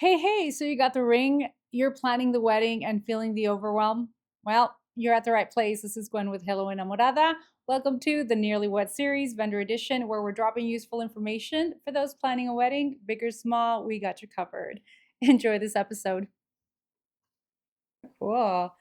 Hey, so you got the ring, you're planning the wedding and feeling the overwhelm? Well, you're at the right place. This is Gwen with Hello Enamorada. Welcome to the Nearly Wed Series, Vendor Edition, where we're dropping useful information for those planning a wedding, big or small. We got you covered. Enjoy this episode. Cool.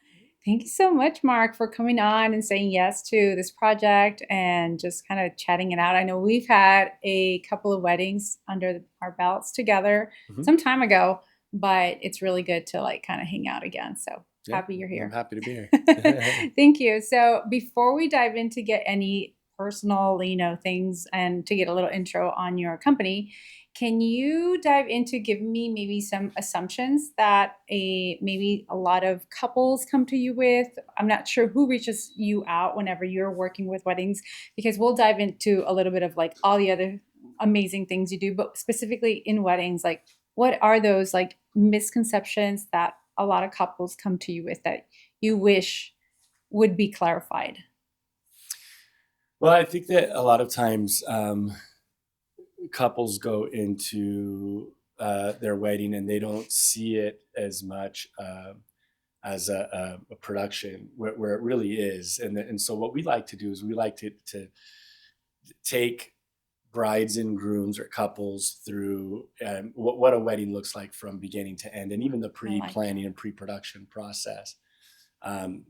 Thank you so much, Mark, for coming on and saying yes to this project and just kind of chatting it out. I know we've had a couple of weddings under our belts together Mhm. some time ago, but it's really good to like kind of hang out again. So Yeah, happy you're I'm here. happy to be here. Thank you. So before we dive in to get any personal, things and to get a little intro on your company, can you dive into giving me maybe some assumptions that a maybe a lot of couples come to you with? I'm not sure who reaches you out whenever you're working with weddings, because we'll dive into a little bit of like all the other amazing things you do, but specifically in weddings, like what are those like misconceptions that a lot of couples come to you with that you wish would be clarified? Well, I think that a lot of times couples go into their wedding and they don't see it as much as a production where it really is. And so what we like to do is we like to take brides and grooms or couples through what a wedding looks like from beginning to end, and even the I like pre-planning that. and pre-production process.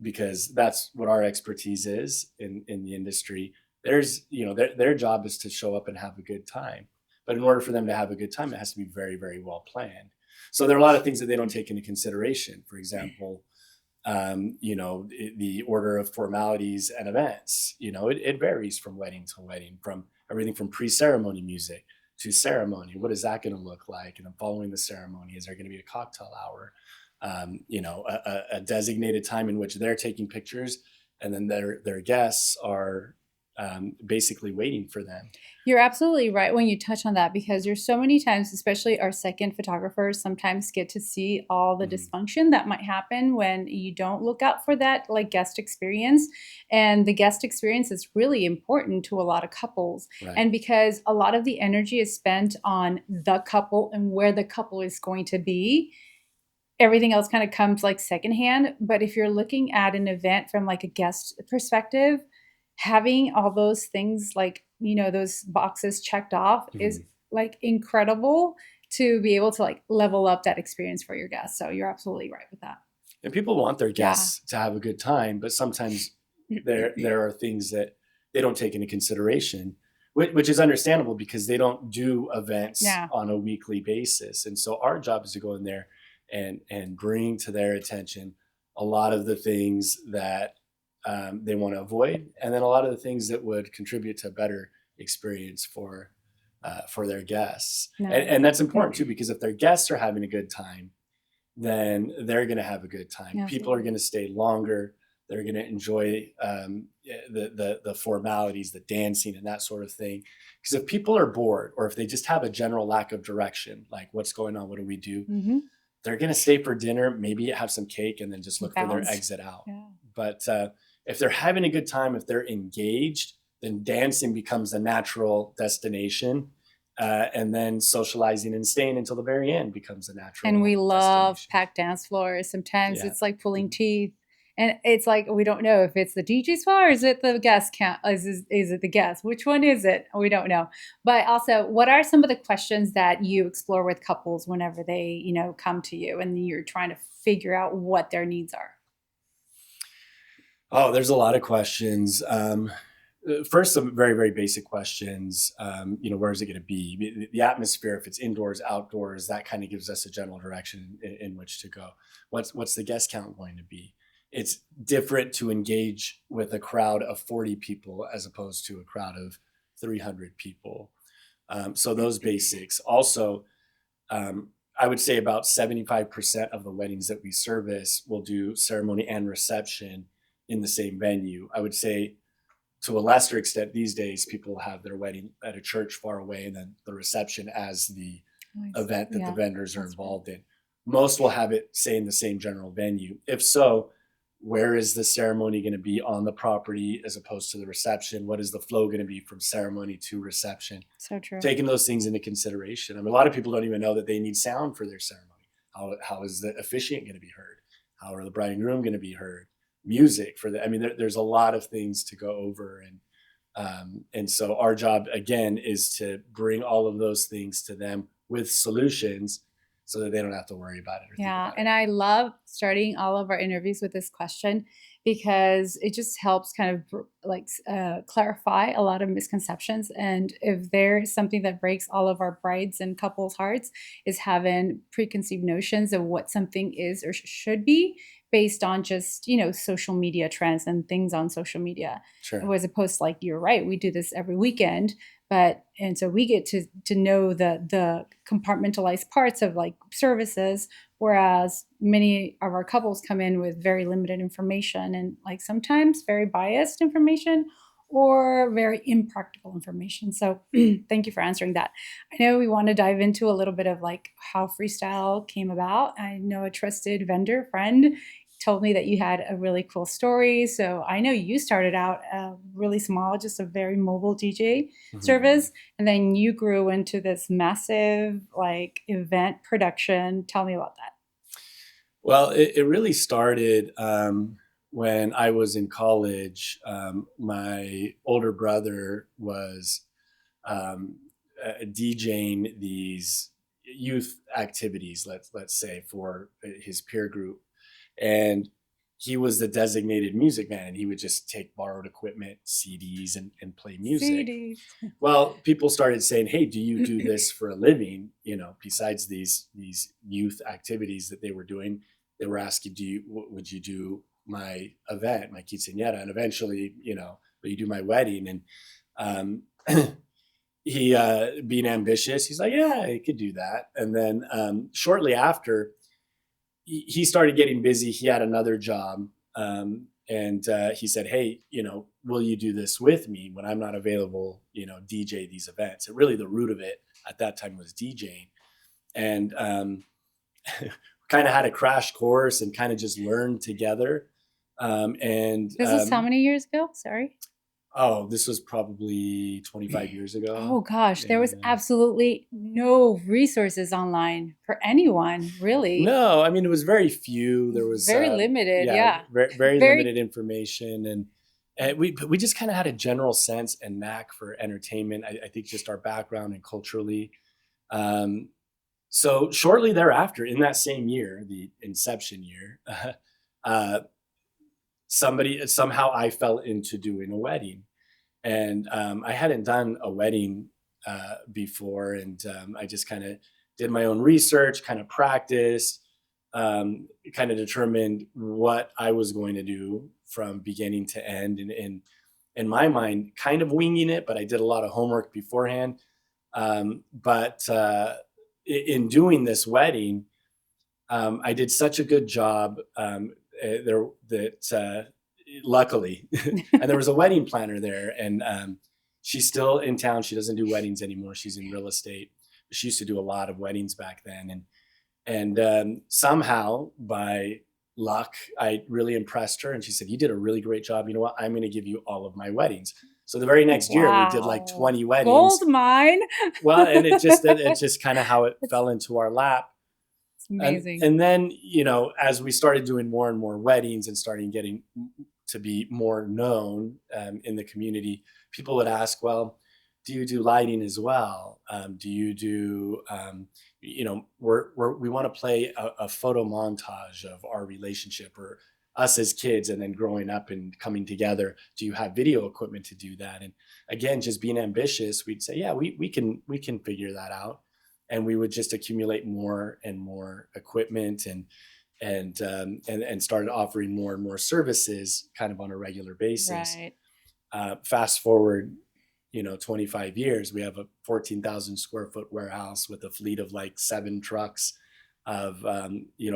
Because that's what our expertise is in the industry. Their job is to show up and have a good time, but in order for them to have a good time, it has to be very, very well planned. So there are a lot of things that they don't take into consideration. For example, the order of formalities and events. It varies from wedding to wedding, from everything from pre-ceremony music to ceremony. What is that going to look like? And then following the ceremony, is there going to be a cocktail hour? A designated time in which they're taking pictures, and then their guests are basically waiting for them. You're absolutely right when you touch on that because there's so many times, especially our second photographers, sometimes get to see all the Mhm. dysfunction that might happen when you don't look out for that like guest experience. And the guest experience is really important to a lot of couples. Right. And because a lot of the energy is spent on the couple and where the couple is going to be, everything else kind of comes like secondhand. But if you're looking at an event from like a guest perspective, having all those things like, those boxes checked off is Mhm. like incredible to be able to like level up that experience for your guests. So you're absolutely right with that. And people want their Yeah. guests to have a good time, but sometimes there are things that they don't take into consideration, which is understandable because they don't do events Yeah. on a weekly basis. And so our job is to go in there and bring to their attention a lot of the things that they want to avoid, and then a lot of the things that would contribute to a better experience for their guests. And, No. and that's important too, because if their guests are having a good time, then they're going to have a good time. People are Absolutely. going to stay longer. They're going to enjoy the formalities, the dancing, and that sort of thing. Because if people are bored, or if they just have a general lack of direction, like what's going on, what do we do? Hmm. They're going to stay for dinner, maybe have some cake, and then just look for their Bounce. exit out. Yeah. But if they're having a good time, if they're engaged, then dancing becomes a natural destination, and then socializing and staying until the very end becomes a And we natural love destination. packed dance floors. Sometimes Yeah. it's like pulling Mhm. teeth. And it's like we don't know if it's the DJ's fault or is it the guest count? Is it the guest? Which one is it? We don't know. But also, what are some of the questions that you explore with couples whenever they, come to you and you're trying to figure out what their needs are? Oh, there's a lot of questions. First, some very, very basic questions. Where is it going to be? The atmosphere, if it's indoors, outdoors, that kind of gives us a general direction in which to go. What's the guest count going to be? It's different to engage with a crowd of 40 people as opposed to a crowd of 300 people. So those basics. Also, I would say about 75% of the weddings that we service will do ceremony and reception in the same venue. I would say to a lesser extent these days, people have their wedding at a church far away and then the reception as the Nice. event that the Yeah, vendors are that's right. involved in. Most will have it, say, in the same general venue. If so, where is the ceremony going to be on the property as opposed to the reception? What is the flow going to be from ceremony to reception? So true. Taking those things into consideration. I mean, a lot of people don't even know that they need sound for their ceremony. How is the officiant going to be heard? How are the bride and groom going to be heard? Music for the, I mean, there's a lot of things to go over. And so our job again is to bring all of those things to them with solutions so that they don't have to worry about it or think Yeah, about and it. I love starting all of our interviews with this question because it just helps kind of clarify a lot of misconceptions. And if there is something that breaks all of our brides and couples' hearts, is having preconceived notions of what something is or should be based on just social media trends and things on social media, Sure. as opposed to, like, you're right, we do this every weekend. And so we get to know the compartmentalized parts of like services, whereas many of our couples come in with very limited information and like sometimes very biased information or very impractical information. So thank you for answering that. I know we want to dive into a little bit of like how freestyle came about. I know a trusted vendor friend told me that you had a really cool story. So I know you started out really small, just a very mobile DJ service, and then you grew into this massive like event production. Tell me about that. Well, it really started when I was in college. My older brother was um, DJing these youth activities, let's say, for his peer group, and he was the designated music man. And he would just take borrowed equipment, CDs, and play music. CDs. Well, people started saying, "Hey, do you do this for a living?" Besides these youth activities that they were doing, they were asking, would you do my event, my quinceañera, and eventually, will you do my wedding?" And he, being ambitious, he's like, "Yeah, I could do that." And then shortly after, he started getting busy. He had another job. And he said, "Hey, will you do this with me when I'm not available? DJ these events." And really, the root of it at that time was DJing, and kind of had a crash course and kind of just learned together. And This is how many years ago? Sorry. Oh, this was probably 25 years ago. Oh gosh, there was Yeah. absolutely no resources online for anyone, really. No, I mean, it was very few. There was Very limited, yeah. very Very limited information, and we just kind of had a general sense and knack for entertainment. I think just our background and culturally. Um, so shortly thereafter, in that same year, the inception year, uh, somehow I fell into doing a wedding, and I hadn't done a wedding before, and I just kind of did my own research, kind of practiced, kind of determined what I was going to do from beginning to end, and in my mind, kind of winging it, but I did a lot of homework beforehand. But in doing this wedding, I did such a good job there that luckily, and there was a wedding planner there, and she's still in town. She doesn't do weddings anymore. She's in real estate. She used to do a lot of weddings back then, and somehow by luck, I really impressed her, and she said, "You did a really great job. You know what? I'm going to give you all of my weddings." So the very next year, we did like 20 weddings. Gold mine. Well, and it's just kind of how it fell into our lap. It's amazing. And then, as we started doing more and more weddings and starting getting to be more known in the community, people would ask, "Well, do you do lighting as well? Do you do, we want to play a photo montage of our relationship or us as kids and then growing up and coming together. Do you have video equipment to do that?" And again, just being ambitious, we'd say, "Yeah, we can figure that out." And we would just accumulate more and more equipment and started offering more and more services kind of on a regular basis. Right. Fast forward, 25 years, we have a 14,000 square foot warehouse with a fleet of like 7 trucks of, a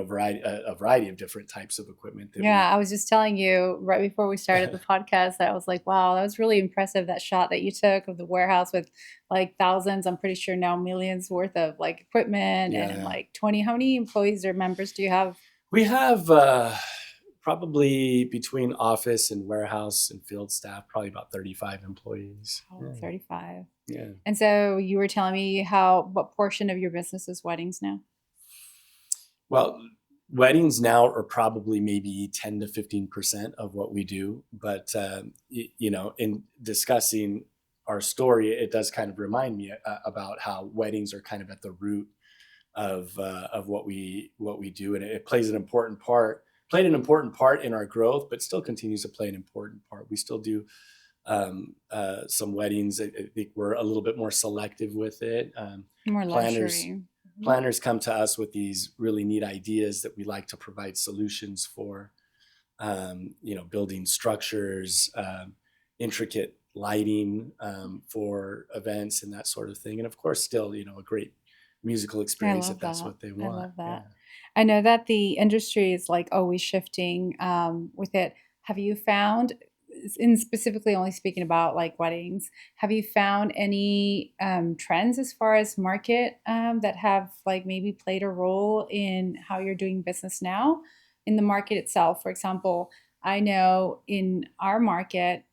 variety of different types of equipment. I was just telling you right before we started the podcast that I was like, wow, that was really impressive, that shot that you took of the warehouse with like thousands, I'm pretty sure now millions worth of like equipment and like 20. How many employees or members do you have? We have probably between office and warehouse and field staff, probably about 35 employees. Oh, 35. Yeah. And so you were telling me what portion of your business is weddings now? Well, weddings now are probably maybe 10 to 15% of what we do. But, in discussing our story, it does kind of remind me about how weddings are kind of at the root of what we do. And it played an important part in our growth, but still continues to play an important part. We still do some weddings. I think we're a little bit more selective with it. More Planners luxury. Mhm. planners come to us with these really neat ideas that we like to provide solutions for. Building structures, intricate lighting for events and that sort of thing. And of course, still, a great musical I experience if love that's that. what they I want. love Yeah. that. I know that the industry is like always shifting with it. Have you found, in specifically only speaking about like weddings, have you found any trends as far as market that have like maybe played a role in how you're doing business now in the market itself? For example, I know in our market,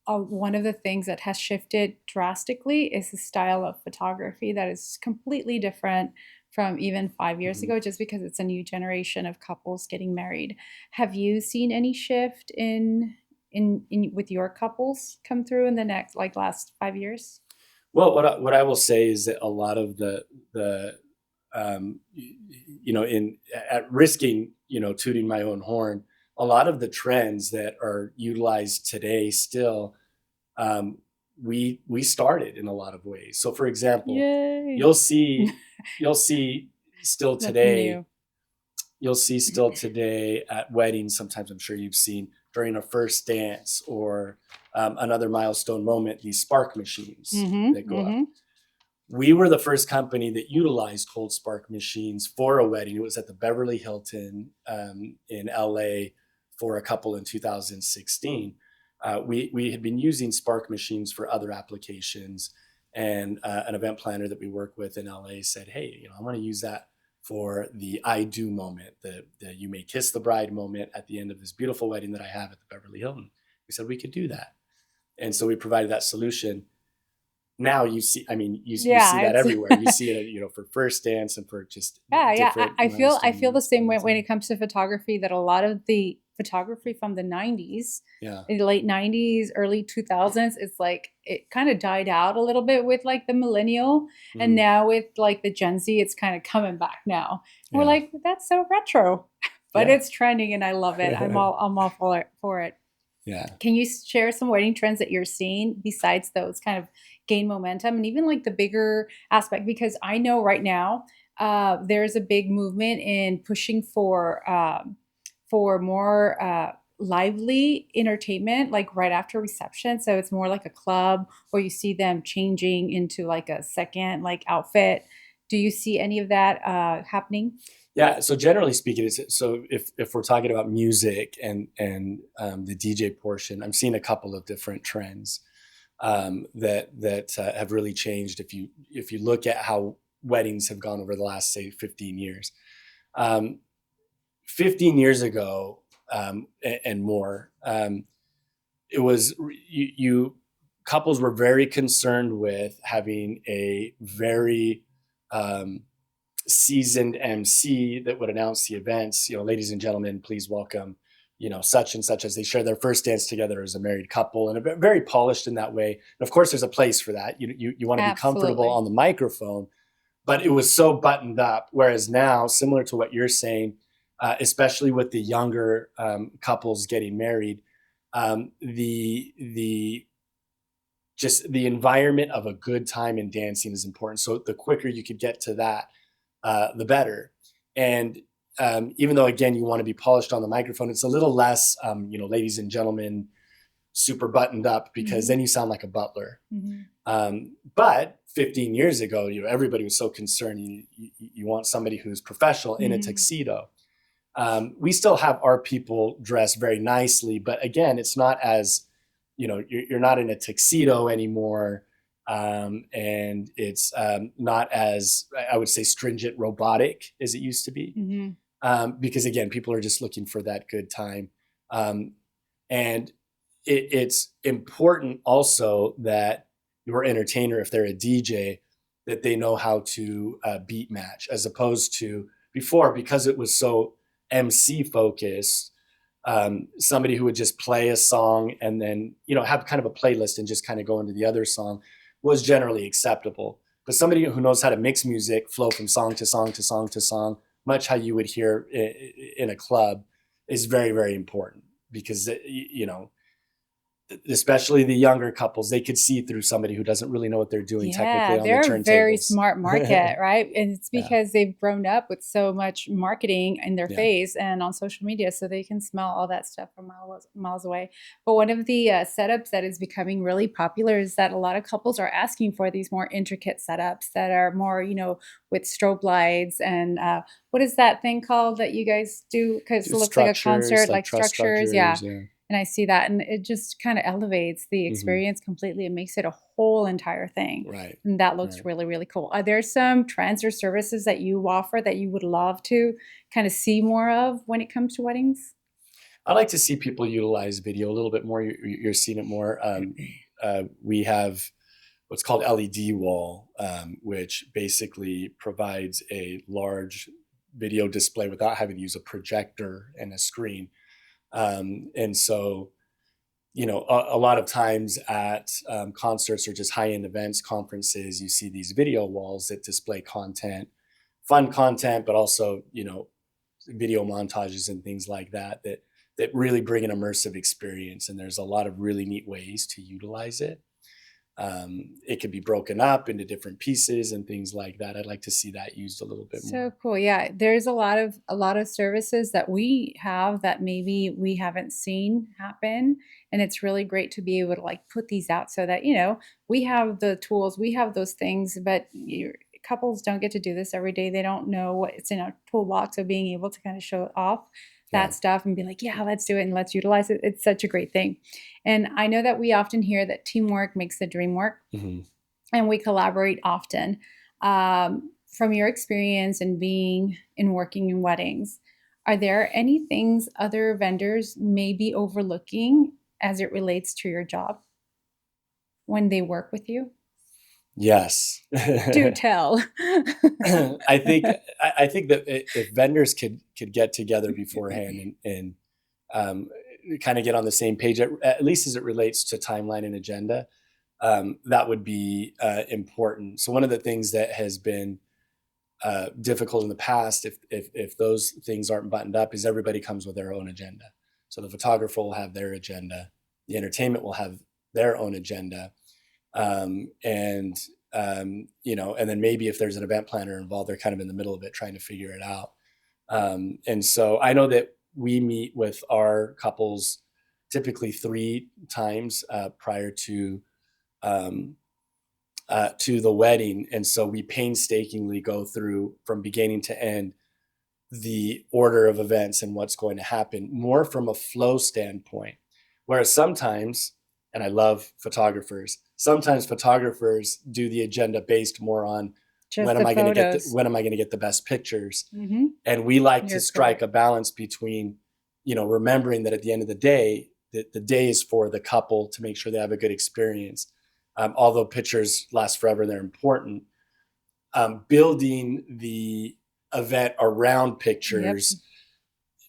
one of the things that has shifted drastically is the style of photography that is completely different from even 5 years Mhm. ago, just because it's a new generation of couples getting married. Have you seen any shift in with your couples come through in the next like last 5 years? Well, what I will say is that a lot of the in at risking tooting my own horn, a lot of the trends that are utilized today still, um, we started in a lot of ways. So, for example, Yay! you'll see you'll see still Nothing today new. you'll see still today at weddings. Sometimes I'm sure you've seen during a first dance or another milestone moment, these spark machines that go up. Mm-hmm. We were the first company that utilized cold spark machines for a wedding. It was at the Beverly Hilton in LA for a couple in 2016. We had been using spark machines for other applications, and an event planner that we work with in LA said, "Hey, I want to use that for the I do moment, the you may kiss the bride moment at the end of this beautiful wedding that I have at the Beverly Hilton." We said we could do that, and so we provided that solution. Now you see, I mean, you see Yeah, that it's everywhere. You see it, for first dance and for just yeah, yeah. different I milestone feel the moments same all the way when it time. comes to photography, that a lot of the photography from the 90s, Yeah. in the late 90s, early 2000s, it's like it kind of died out a little bit with like the millennial, and Mhm. now with like the Gen Z, it's kind of coming back now. And we're Yeah. like, that's so retro, but Yeah. it's trending and I love it. I'm all for it. Yeah. Can you share some wedding trends that you're seeing besides those kind of gain momentum and even like the bigger aspect? Because I know right now there's a big movement in pushing for more lively entertainment, like right after reception. So it's more like a club, or you see them changing into like a second like outfit. Do you see any of that happening? Yeah. So generally speaking, so if we're talking about music and the DJ portion, I'm seeing a couple of different trends that have really changed. If you look at how weddings have gone over the last, say, 15 years, um, 15 years ago, and more, it was you couples were very concerned with having a very um, seasoned MC that would announce the events. Ladies and gentlemen, please welcome, such and such, as they share their first dance together as a married couple, and very polished in that way. And of course, there's a place for that. You want to be comfortable Absolutely. on the microphone, but it was so buttoned up. Whereas now, similar to what you're saying, especially with the younger couples getting married, the just the environment of a good time and dancing is important. So the quicker you could get to that, the better. And even though, again, you want to be polished on the microphone, it's a little less, ladies and gentlemen, super buttoned up, because Hmm. then you sound like a butler. Hmm. But 15 years ago, everybody was so concerned. You want somebody who's professional in a Hmm. tuxedo. We still have our people dress very nicely, but again, it's not as, you're not in a tuxedo anymore. And it's not as, I would say, stringent, robotic as it used to be. Hmm. Because again, people are just looking for that good time. Um, and it's important also that your entertainer, if they're a DJ, that they know how to beat match, as opposed to before, because it was so MC focused, somebody who would just play a song and then, have kind of a playlist and just kind of go into the other song was generally acceptable. But somebody who knows how to mix music, flow from song to song to song to song, much how you would hear in a club, is very, very important, because, especially the younger couples, they could see through somebody who doesn't really know what they're doing technically Yeah, on the they're a very turntables. smart market, right? And it's Yeah, because they've grown up with so much marketing in their yeah. face and on social media, so they can smell all that stuff from miles away. But one of the setups that is becoming really popular is that a lot of couples are asking for these more intricate setups that are more, with strobe lights and what is that thing called that you guys do? Because it Just looks like a structures, concert, like like truss structures. Yeah. structures. Yeah. And I see that, and it just kind of elevates the Hmm. experience completely. It makes it a whole entire thing. Right. And that looks Right. really, really cool. Are there some trends or services that you offer that you would love to kind of see more of when it comes to weddings? I like to see people utilize video a little bit more. You're seeing it more. We have what's called LED wall, which basically provides a large video display without having to use a projector and a screen. And so, a lot of times at concerts or just high-end events, conferences, you see these video walls that display content, fun content, but also, video montages and things like that really bring an immersive experience. And there's a lot of really neat ways to utilize it. It can be broken up into different pieces and things like that. I'd like to see that used a little bit So more. cool. Yeah, there's a lot of services that we have that maybe we haven't seen happen, and it's really great to be able to like put these out so that, we have the tools, we have those things, but couples don't get to do this every day. They don't know what it's in a toolbox, of being able to kind of show off Yeah. that stuff and be like, yeah, let's do it and let's utilize it. It's such a great thing. And I know that we often hear that teamwork makes the dream work, Hmm. and we collaborate often. From your experience and being in working in weddings, are there any things other vendors may be overlooking as it relates to your job when they work with you? Yes. Do tell. I think that if vendors could get together beforehand and kind of get on the same page, at least as it relates to timeline and agenda, that would be important. So one of the things that has been difficult in the past, if those things aren't buttoned up, is everybody comes with their own agenda. So the photographer will have their agenda, the entertainment will have their own agenda, and and then maybe if there's an event planner involved, they're kind of in the middle of it trying to figure it out. And so I know that we meet with our couples typically 3 times prior um, to the wedding, and so we painstakingly go through from beginning to end the order of events and what's going to happen, more from a flow standpoint. Whereas sometimes, and I love photographers, sometimes photographers do the agenda based more on Just the photos. when am I going to get the best pictures, Hmm. and we like to You're strike correct. a balance between, remembering that at the end of the day, that the day is for the couple to make sure they have a good experience. Although pictures last forever and they're important, building the event around Yep. pictures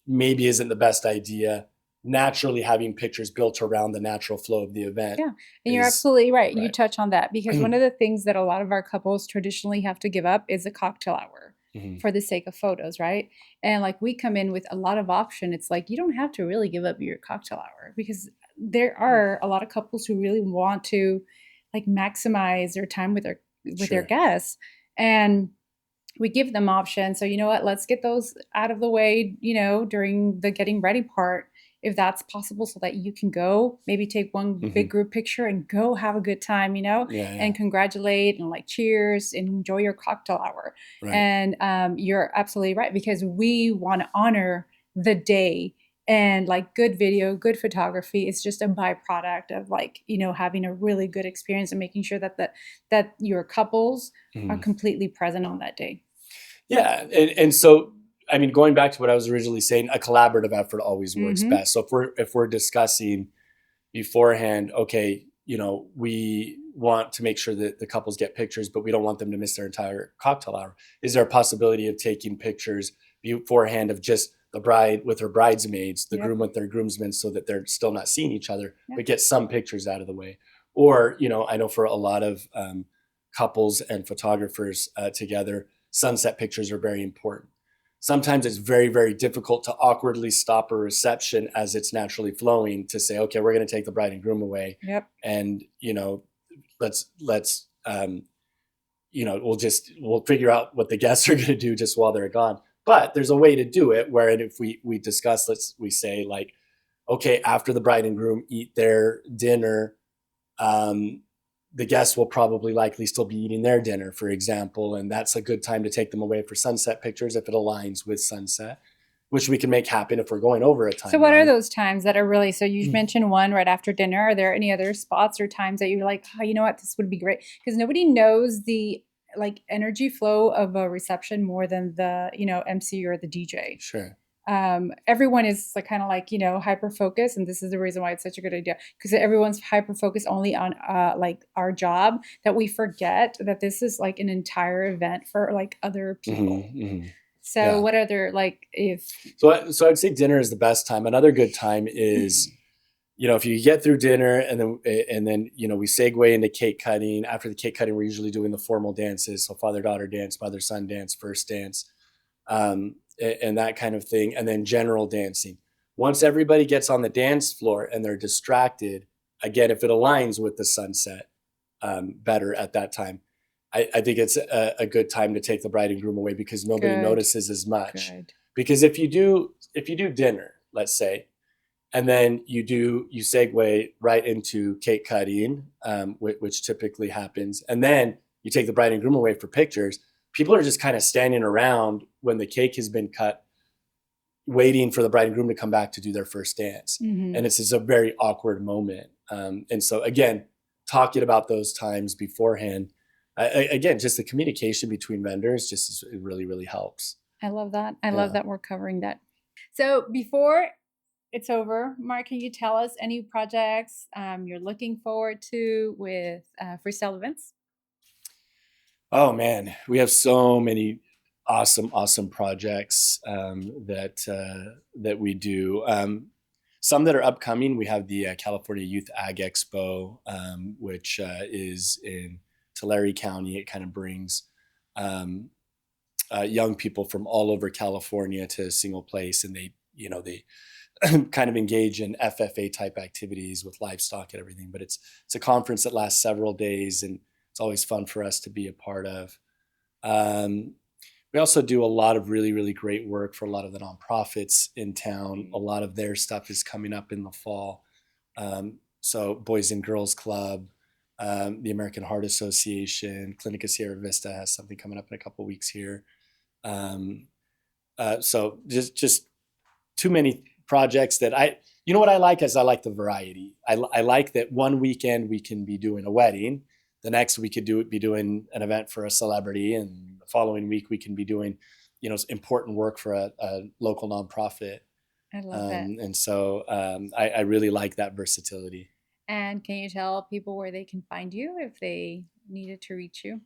maybe isn't the best idea. Naturally, having pictures built around the natural flow of the event Yeah, and you're is absolutely right. You right. touch on that because one of the things that a lot of our couples traditionally have to give up is a cocktail hour Mhm. for the sake of photos, right? And like we come in with a lot of option. It's like you don't have to really give up your cocktail hour because there are a lot of couples who really want to like maximize their time with their Sure. guests, and we give them options. So you know what? Let's get those out of the way, during the getting ready part, if that's possible, so that you can go maybe take one big Mhm. group picture and go have a good time, Yeah, yeah. and congratulate and like cheers and enjoy your cocktail hour. Right. And you're absolutely right because we want to honor the day, and like good video, good photography is just a byproduct of like having a really good experience and making sure that your couples are Mhm. completely present on that day. Yeah, and so I mean, going back to what I was originally saying, a collaborative effort always works Mhm. best. So if we're discussing beforehand, okay, want to make sure that the couples get pictures, but we don't want them to miss their entire cocktail hour. Is there a possibility of taking pictures beforehand of just the bride with her bridesmaids, the groom with their groomsmen, so that they're still not seeing each other, but get some pictures out of the way? Or, I know for a lot of couples and photographers together, sunset pictures are very important. Sometimes it's very, very difficult to awkwardly stop a reception as it's naturally flowing to say, okay, we're going to take the bride and groom away. Yep. And, let's we'll figure out what the guests are going to do just while they're gone. But there's a way to do it where if we discuss, we say like, okay, after the bride and groom eat their dinner, the guests will probably likely still be eating their dinner, for example, and that's a good time to take them away for sunset pictures if it aligns with sunset, which we can make happen if we're going over a time. So what are those times that are really, so you've mentioned one right after dinner. Are there any other spots or times that you're like, oh, you know what, this would be great? Because nobody knows the like energy flow of a reception more than the, MC or the DJ. Sure. Everyone is like kind of like, hyper focused, and this is the reason why it's such a good idea, because everyone's hyper focused only on like our job, that we forget that this is like an entire event for like other people. So what other so I'd say dinner is the best time. Another good time is if you get through dinner and then we segue into cake cutting. After the cake cutting, we're usually doing the formal dances, so father-daughter dance, mother-son dance, first dance, and that kind of thing, and then general dancing. Once everybody gets on the dance floor and they're distracted, again, if it aligns with the sunset better at that time, I think it's a good time to take the bride and groom away, because nobody notices as much. Because if you do dinner, let's say, and then you segue right into cake cutting, which typically happens, and then you take the bride and groom away for pictures, people are just kind of standing around when the cake has been cut, waiting for the bride and groom to come back to do their first dance. And it's just a very awkward moment. And so again, talking about those times beforehand, again, just the communication between vendors it really, really helps. I love that. I love that we're covering that. So before it's over, Marc, can you tell us any projects you're looking forward to with Freestyle Events? Oh man, we have so many awesome projects that we do. Some that are upcoming. We have the California Youth Ag Expo, which is in Tulare County. It kind of brings young people from all over California to a single place, and they kind of engage in FFA type activities with livestock and everything. But it's a conference that lasts several days, and it's always fun for us to be a part of. We also do a lot of really, really great work for a lot of the nonprofits in town. A lot of their stuff is coming up in the fall. So Boys and Girls Club, the American Heart Association, Clinica Sierra Vista has something coming up in a couple of weeks here. So just too many projects that what I like is I like the variety. I like that one weekend we can be doing a wedding. The next we could be doing an event for a celebrity, and the following week we can be doing, important work for a local nonprofit. I love that. And so I really like that versatility. And can you tell people where they can find you if they needed to reach you?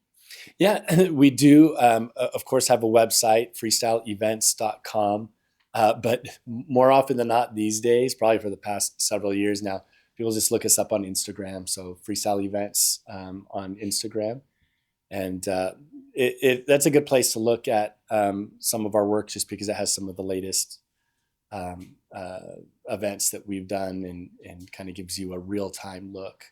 Yeah, we do, of course, have a website, freestyleevents.com. But more often than not these days, probably for the past several years now, people just look us up on Instagram. So Freestyle Events on Instagram. And that's a good place to look at some of our work, just because it has some of the latest events that we've done, and kind of gives you a real-time look.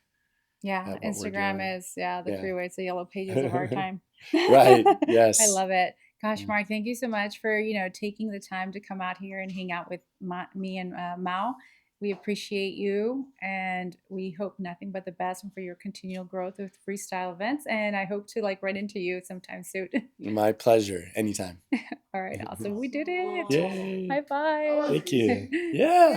Yeah, Instagram is the freeway. It's the yellow pages of our time. Right, yes. I love it. Gosh, Marc, thank you so much for, taking the time to come out here and hang out with me and Mao. We appreciate you, and we hope nothing but the best for your continual growth with Freestyle Events. And I hope to run into you sometime soon. My pleasure. Anytime. All right, awesome. We did it. Yay. High five. Thank you. Yeah.